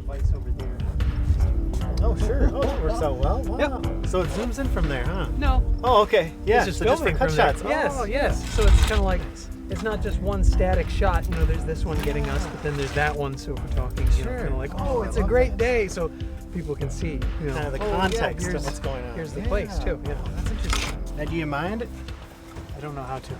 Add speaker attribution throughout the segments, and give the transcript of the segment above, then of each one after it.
Speaker 1: device over there.
Speaker 2: Oh, sure. Oh, that works out well. Wow.
Speaker 1: Yep.
Speaker 2: So it zooms in from there, huh?
Speaker 1: No.
Speaker 2: Oh, okay. Yeah.
Speaker 1: It's just
Speaker 2: so just for
Speaker 1: filming
Speaker 2: cut
Speaker 1: from there.
Speaker 2: shots.
Speaker 1: Yes,
Speaker 2: Oh,
Speaker 1: yes. So it's kind of like, it's not just one static shot. You know, there's this one getting us, but then there's that one. So if we're talking, you know, kind of like, oh, it's a great day. So people can see, you know,
Speaker 2: kind of the
Speaker 1: oh,
Speaker 2: context
Speaker 1: yeah,
Speaker 2: of what's going on.
Speaker 1: Here's the place, too. Yeah.
Speaker 2: That's interesting. Now, do you mind?
Speaker 1: I don't know how to.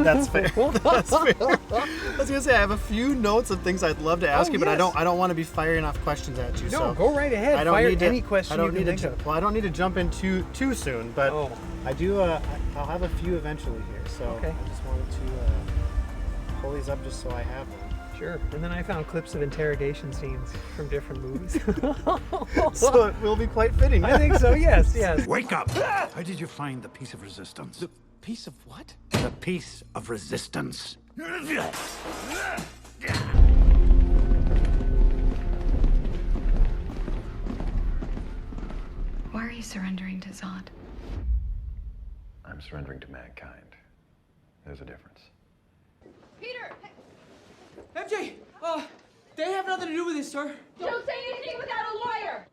Speaker 2: That's fair. That's fair. I was gonna say I have a few notes of things I'd love to ask you, but I don't want to be firing off questions at you.
Speaker 1: No,
Speaker 2: so
Speaker 1: go right ahead.
Speaker 2: I don't
Speaker 1: Fire
Speaker 2: need
Speaker 1: any
Speaker 2: to,
Speaker 1: question
Speaker 2: I don't
Speaker 1: you
Speaker 2: need
Speaker 1: can
Speaker 2: to.
Speaker 1: think of.
Speaker 2: Well, I don't need to jump in too soon, but I do. I'll have a few eventually here. So
Speaker 1: Okay.
Speaker 2: I just wanted to pull these up just so I have them.
Speaker 1: Sure. And then I found clips of interrogation scenes from different movies.
Speaker 2: So it will be quite fitting.
Speaker 1: I think so. Yes. Yes.
Speaker 3: Wake up! How did you find the piece of resistance?
Speaker 4: The piece of what?
Speaker 3: The piece of resistance.
Speaker 5: Why are you surrendering to Zod?
Speaker 6: I'm surrendering to mankind. There's a difference.
Speaker 7: Peter!
Speaker 4: MJ! They have nothing to do with this, sir.
Speaker 7: Don't say anything without a lawyer!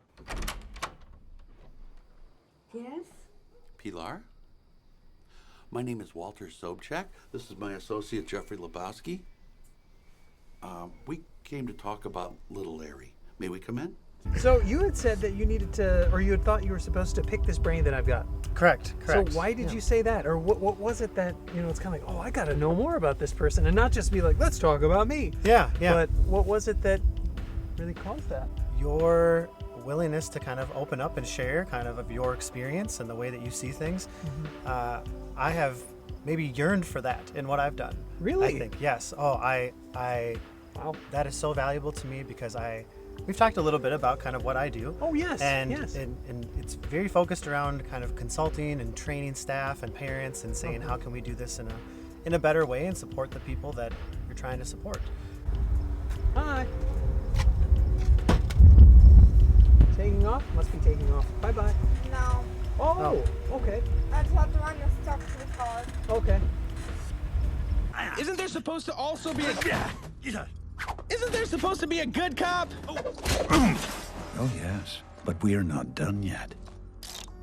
Speaker 8: Yes?
Speaker 9: Pilar? My name is Walter Sobchak. This is my associate, Jeffrey Lebowski. We came to talk about little Larry. May we come in?
Speaker 1: So you had said that you needed to, or you had thought you were supposed to pick this brain that I've got.
Speaker 2: Correct.
Speaker 1: So why did you say that? Or what was it that, you know, it's kind of like, oh, I got to know more about this person and not just be like, let's talk about me.
Speaker 2: Yeah.
Speaker 1: But what was it that really caused that?
Speaker 2: Your willingness to kind of open up and share kind of your experience and the way that you see things. I have maybe yearned for that in what I've done.
Speaker 1: Really?
Speaker 2: I think, yes. Oh,
Speaker 1: Wow.
Speaker 2: that is so valuable to me because we've talked a little bit about kind of what I do.
Speaker 1: Oh, yes.
Speaker 2: And,
Speaker 1: yes.
Speaker 2: and it's very focused around kind of consulting and training staff and parents and saying, how can we do this in a better way and support the people that you're trying to support.
Speaker 1: Hi. Taking off? Must be taking off. Bye-bye.
Speaker 8: No.
Speaker 1: Oh, okay.
Speaker 8: I just have to run your stuff to the car.
Speaker 1: Okay.
Speaker 4: Isn't there supposed to also be Isn't there supposed to be a good cop?
Speaker 3: Oh, yes, but we're not done yet.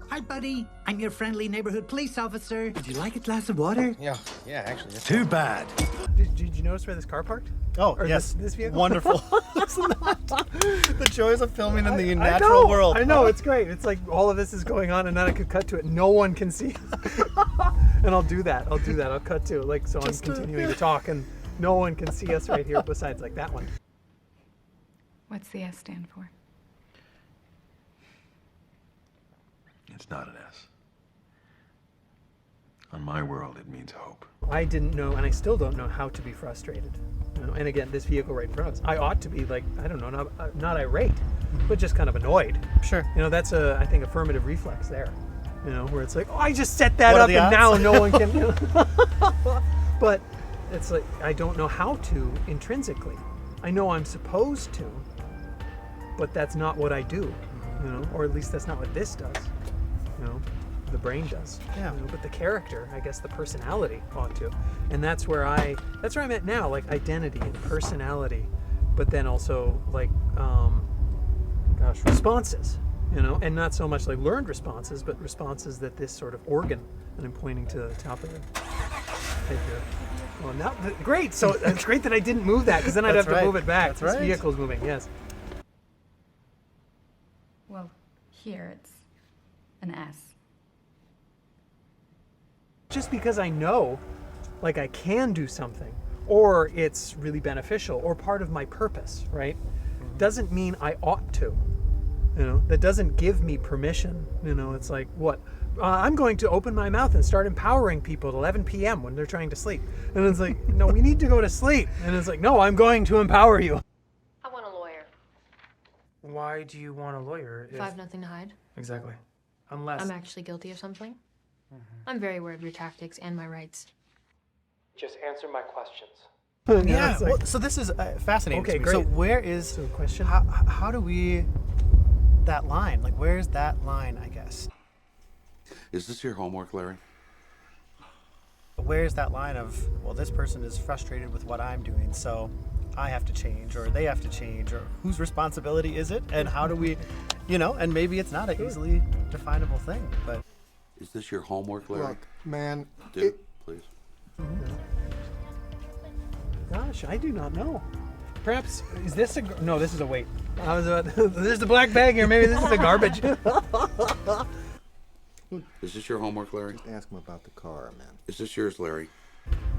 Speaker 10: Hi, buddy. I'm your friendly neighborhood police officer. Would you like a glass of water?
Speaker 4: Yeah, actually.
Speaker 3: Too bad.
Speaker 1: Did you notice where this car parked?
Speaker 2: Oh,
Speaker 1: Or
Speaker 2: yes.
Speaker 1: this vehicle?
Speaker 2: Wonderful. Isn't that the joys of filming in the natural world?
Speaker 1: I know, it's great. It's like all of this is going on and then I could cut to it. No one can see. And I'll do that. I'll cut to it. Like, so I'm continuing to talk and no one can see us right here besides like that one.
Speaker 5: What's the S stand for?
Speaker 6: It's not an S. On my world, it means hope.
Speaker 1: I didn't know, and I still don't know how to be frustrated. You know? And again, this vehicle right in front of us, I ought to be like, I don't know, not irate, but just kind of annoyed.
Speaker 2: Sure.
Speaker 1: You know, that's I think, affirmative reflex there. You know, where it's like, oh, I just set that
Speaker 2: What are
Speaker 1: up
Speaker 2: the
Speaker 1: and
Speaker 2: odds?
Speaker 1: now no one can. You know? But it's like, I don't know how to intrinsically. I know I'm supposed to, but that's not what I do. You know, or at least that's not what this does. You know, the brain does.
Speaker 2: Yeah.
Speaker 1: You know, but the character, I guess the personality ought to. And that's where I'm at now, like identity and personality, but then also like, responses, you know, and not so much like learned responses, but responses that this sort of organ, and I'm pointing to the top of the head here. Well, now, great. So it's great that I didn't move that because then I'd
Speaker 2: That's
Speaker 1: have to
Speaker 2: right.
Speaker 1: move it back.
Speaker 2: That's
Speaker 1: This
Speaker 2: right.
Speaker 1: vehicle's moving, yes.
Speaker 5: Well, here it's an S.
Speaker 1: Just because I know, like I can do something, or it's really beneficial, or part of my purpose, right? Doesn't mean I ought to. You know, that doesn't give me permission. You know, it's like, what? I'm going to open my mouth and start empowering people at 11 p.m. when they're trying to sleep. And it's like, no, we need to go to sleep. And it's like, no, I'm going to empower you.
Speaker 7: I want a lawyer.
Speaker 4: Why do you want a lawyer?
Speaker 7: If I have nothing to hide,
Speaker 4: Exactly. Unless
Speaker 7: I'm actually guilty of something. I'm very aware of your tactics and my rights.
Speaker 4: just answer my questions.
Speaker 1: And
Speaker 2: Yeah.
Speaker 1: it's like,
Speaker 2: Well, so this is fascinating.
Speaker 1: Okay,
Speaker 2: to me. So
Speaker 1: great.
Speaker 2: where is
Speaker 1: so question?
Speaker 2: how do we that line? Like, where's that line? I guess.
Speaker 9: Is this your homework, Larry?
Speaker 2: Where's that line of, well, this person is frustrated with what I'm doing, so I have to change or they have to change, or whose responsibility is it, and how do we, and maybe it's not an easily definable thing, but.
Speaker 9: Is this your homework, Larry?
Speaker 11: Look, man.
Speaker 9: Do, please.
Speaker 1: Gosh, I do not know. Perhaps, is this a... No, this is a wait. There's the black bag here. Maybe this is the garbage.
Speaker 9: Is this your homework, Larry?
Speaker 11: Just ask him about the car, man.
Speaker 9: Is this yours, Larry?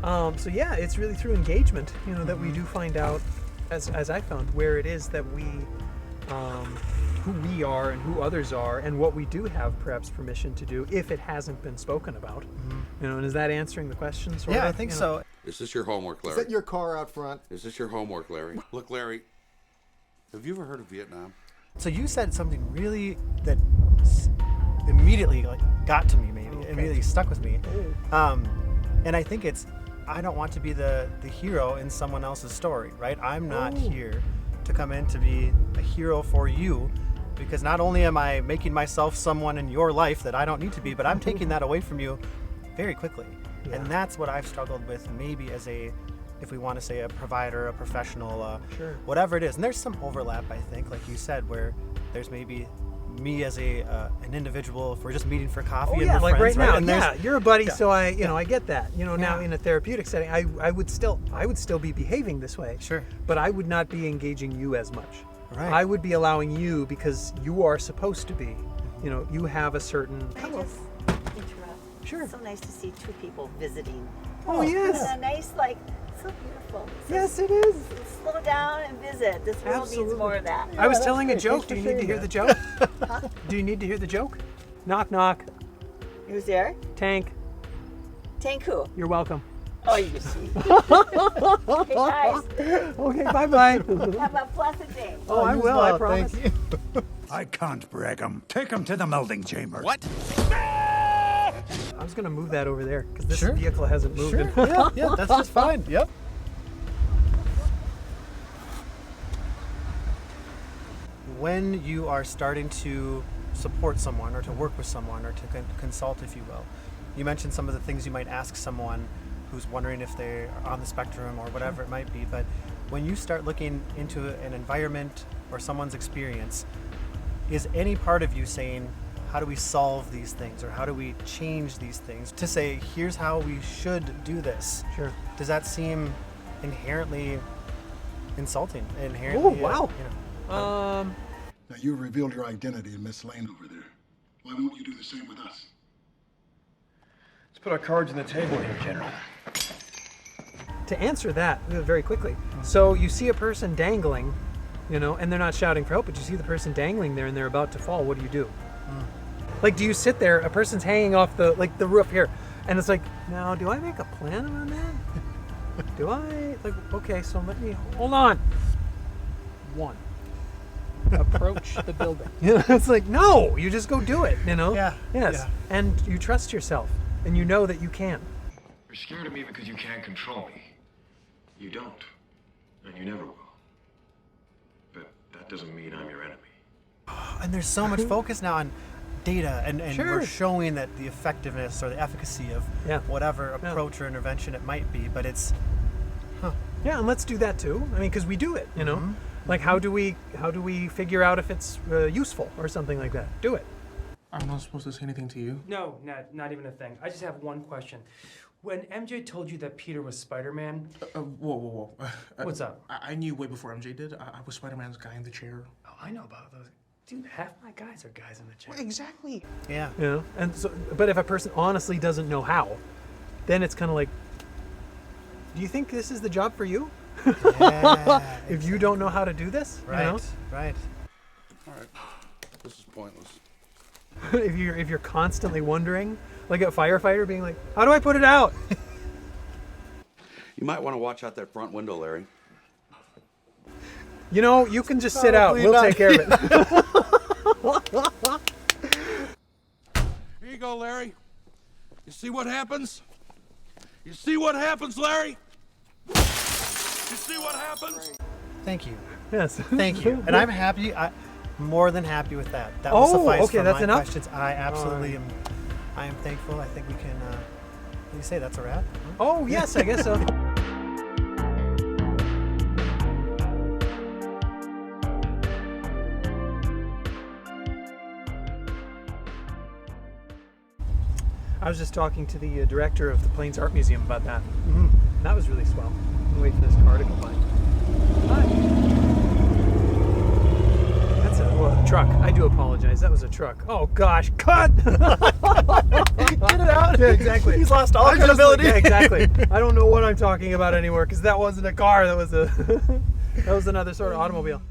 Speaker 1: So yeah, it's really through engagement, that we do find out, as I found, where it is that we, who we are and who others are, and what we do have perhaps permission to do if it hasn't been spoken about. And is that answering the question? Sort of?
Speaker 2: I think so.
Speaker 9: Is this your homework, Larry?
Speaker 11: Is that your car out front?
Speaker 9: Is this your homework, Larry? Look, Larry, have you ever heard of Vietnam?
Speaker 2: So you said something really that immediately got to me, maybe immediately stuck with me, and I think it's, I don't want to be the hero in someone else's story, right? I'm not here to come in to be a hero for you, because not only am I making myself someone in your life that I don't need to be, but I'm taking that away from you very quickly. And that's what I've struggled with, maybe as if we want to say a provider, a professional, whatever it is. And there's some overlap, I think, like you said, where there's maybe me as an individual, if we're just meeting for coffee and we're
Speaker 1: like
Speaker 2: friends,
Speaker 1: right now,
Speaker 2: And
Speaker 1: you're a buddy, so I get that. Now in a therapeutic setting, I would still be behaving this way.
Speaker 2: Sure.
Speaker 1: But I would not be engaging you as much.
Speaker 2: Right.
Speaker 1: I would be allowing you because you are supposed to be. You have a certain.
Speaker 12: Can I just interrupt?
Speaker 1: Sure.
Speaker 12: It's so nice to see two people visiting.
Speaker 1: Oh yes.
Speaker 12: And a nice, so beautiful. So
Speaker 1: Yes, it is.
Speaker 12: Slow down and visit. This world
Speaker 1: Absolutely.
Speaker 12: needs more of that.
Speaker 1: I was telling a joke. Do you need to hear the joke? Do you need to hear the joke? Knock, knock.
Speaker 12: Who's there?
Speaker 1: Tank.
Speaker 12: Tank who?
Speaker 1: You're welcome.
Speaker 12: Oh, you see. Hey guys,
Speaker 1: Okay, bye-bye.
Speaker 12: have a pleasant day.
Speaker 1: Oh, I will, I promise.
Speaker 2: Thank you.
Speaker 3: I can't break him. Take him to the melding chamber.
Speaker 4: What?
Speaker 1: I was going to move that over there because this
Speaker 2: Sure.
Speaker 1: vehicle hasn't moved.
Speaker 2: Sure. Yeah, that's just fine. Yep. When you are starting to support someone or to work with someone or to consult, if you will, you mentioned some of the things you might ask someone who's wondering if they're on the spectrum or whatever it might be. But when you start looking into an environment or someone's experience, is any part of you saying, how do we solve these things, or how do we change these things to say, here's how we should do this?
Speaker 1: Sure.
Speaker 2: Does that seem inherently insulting? Inherently,
Speaker 1: Oh, wow.
Speaker 11: Now, you revealed your identity in Miss Lane over there. Why won't you do the same with us?
Speaker 13: Let's put our cards on the table here, General.
Speaker 1: To answer that very quickly, so you see a person dangling, and they're not shouting for help, but you see the person dangling there and they're about to fall. What do? Like, do you sit there, a person's hanging off the roof here, and it's like, now, do I make a plan around that? Do I? Okay, so let me, hold on. 1, approach the building. It's like, no, you just go do it,
Speaker 2: Yeah.
Speaker 1: Yes.
Speaker 2: Yeah.
Speaker 1: And you trust yourself, and you know that you can.
Speaker 13: You're scared of me because you can't control me. You don't. And you never will. But that doesn't mean I'm your enemy.
Speaker 2: And there's so much focus now on data, and
Speaker 1: Sure.
Speaker 2: we're showing that the effectiveness or the efficacy of whatever approach or intervention it might be, but it's,
Speaker 1: Yeah, and let's do that too. I mean, because we do it, Like, how do we figure out if it's useful or something like that? Do it.
Speaker 14: I'm not supposed to say anything to you?
Speaker 15: No, not even a thing. I just have one question. When MJ told you that Peter was Spider-Man...
Speaker 14: Whoa.
Speaker 15: What's up?
Speaker 14: I knew way before MJ did. I was Spider-Man's guy in the chair.
Speaker 15: Oh, I know about those. Dude, half my guys are guys in the chair.
Speaker 14: Well, exactly.
Speaker 2: yeah.
Speaker 1: And so, but if a person honestly doesn't know how, then it's kind of like, do you think this is the job for you?
Speaker 2: Yeah,
Speaker 1: if you don't know how to do this,
Speaker 2: right.
Speaker 9: All right. This is pointless.
Speaker 1: if you're constantly wondering, like a firefighter being like, how do I put it out?
Speaker 9: You might want to watch out that front window, Larry.
Speaker 1: You can just sit out. We'll take care of it.
Speaker 9: Here you go, Larry. You see what happens? You see what happens, Larry? You see what happens?
Speaker 2: Thank you.
Speaker 1: Yes.
Speaker 2: Thank you. And I'm happy. I'm more than happy with that. That will suffice
Speaker 1: okay,
Speaker 2: for
Speaker 1: that's
Speaker 2: my
Speaker 1: enough?
Speaker 2: questions. I absolutely am. I am thankful. I think we can. What do you say? That's a wrap?
Speaker 1: Oh yes, I guess so. I was just talking to the director of the Plains Art Museum about that. That was really swell. I'm waiting for this car to go by. Hi. That's a truck. I do apologize. That was a truck. Oh gosh, cut! Get
Speaker 2: it out.
Speaker 1: Yeah, exactly.
Speaker 2: He's lost all
Speaker 1: I'm just
Speaker 2: credibility.
Speaker 1: yeah, exactly. I don't know what I'm talking about anymore because that wasn't a car. That was a that was another sort of automobile.